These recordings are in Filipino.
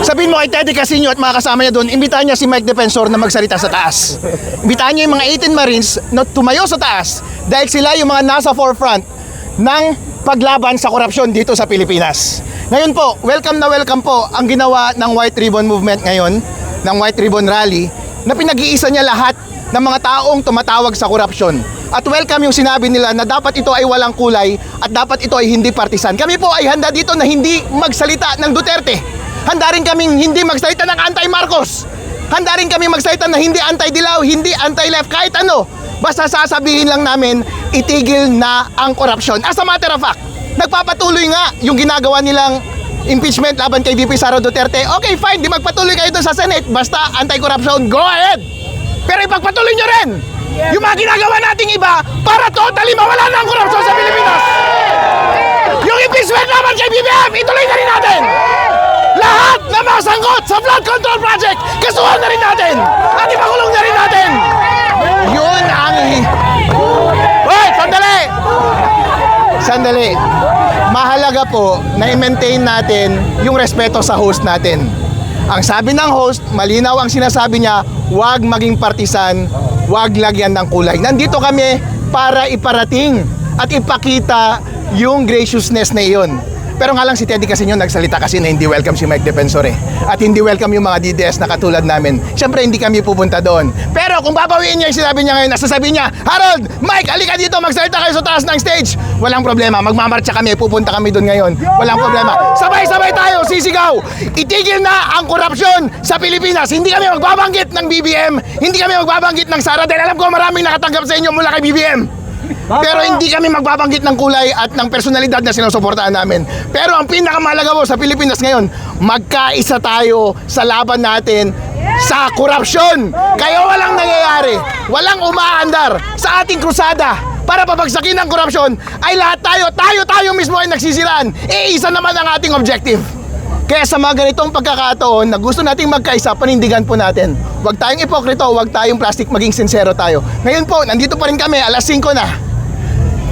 Sabihin mo kay Teddy Casino at mga kasama niya doon, imbitahan niya si Mike Defensor na magsalita sa taas. Imbitahan niya yung mga 18 Marines na tumayo sa taas dahil sila yung mga nasa forefront ng paglaban sa korupsyon dito sa Pilipinas. Ngayon po, welcome na welcome po ang ginawa ng White Ribbon Movement ngayon, ng White Ribbon Rally, na pinag-iisa niya lahat ng mga taong tumatawag sa korupsyon. At welcome yung sinabi nila na dapat ito ay walang kulay at dapat ito ay hindi partisan. Kami po ay handa dito na hindi magsalita ng Duterte. Handa rin kaming hindi magsalita ng anti-Marcos. Handa rin kaming magsalita na hindi anti-Dilaw, hindi anti-left, kahit ano. Basta sasabihin lang namin, itigil na ang korupsyon. As a matter of fact, nagpapatuloy nga yung ginagawa nilang impeachment laban kay VP Sara Duterte. Okay, fine, di magpatuloy kayo doon sa Senate. Basta anti-corruption, go ahead. Pero ipagpatuloy nyo rin yung mga ginagawa nating iba para totally mawala na ang korupsyon sa Pilipinas. Yung impeachment laban kay BBM, ituloy na rin natin. Lahat na masangkot sa flood control project, kasuhan na rin natin at ipakulong na rin natin. Yun ang... Wait, sandali! Sandali. Mahalaga po na i-maintain natin yung respeto sa host natin. Ang sabi ng host, malinaw ang sinasabi niya, huwag maging partisan, huwag lagyan ng kulay. Nandito kami para iparating at ipakita yung graciousness na iyon. Pero nga lang si Teddy Casino nagsalita kasi na hindi welcome si Mike Defensor at hindi welcome yung mga DDS na katulad namin. Siyempre hindi kami pupunta doon. Pero kung babawiin niya yung sinabi niya ngayon, nasasabihin niya, Harold, Mike, alika dito, magsalita kayo sa taas ng stage. Walang problema, magmamarcha kami, pupunta kami doon ngayon. Walang problema. Sabay-sabay tayo, sisigaw. Itigil na ang korupsyon sa Pilipinas. Hindi kami magbabanggit ng BBM, hindi kami magbabanggit ng Sara dahil alam ko maraming nakatanggap sa inyo mula kay BBM. Pero hindi kami magbabanggit ng kulay at ng personalidad na sinusuportahan namin. Pero ang pinakamahalaga po sa Pilipinas ngayon, magkaisa tayo sa laban natin sa korupsyon. Kaya walang nangyayari, walang umaandar sa ating krusada para pabagsakin ang korupsyon ay lahat tayo mismo ay nagsisiraan. Isa naman ang ating objective. Kaya sa mga ganitong pagkakataon na gusto nating magkaisa, panindigan po natin. Huwag tayong ipokrito, huwag tayong plastic, maging sincero tayo. Ngayon po, nandito pa rin kami, alas 5 na.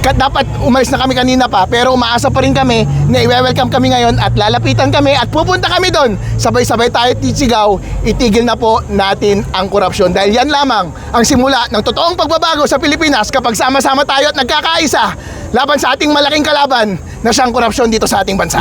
Dapat umalis na kami kanina pa, pero umaasa pa rin kami na i-welcome kami ngayon at lalapitan kami at pupunta kami doon. Sabay-sabay tayo tisigaw, itigil na po natin ang korupsyon. Dahil yan lamang ang simula ng totoong pagbabago sa Pilipinas kapag sama-sama tayo at nagkakaisa laban sa ating malaking kalaban na siyang korupsyon dito sa ating bansa.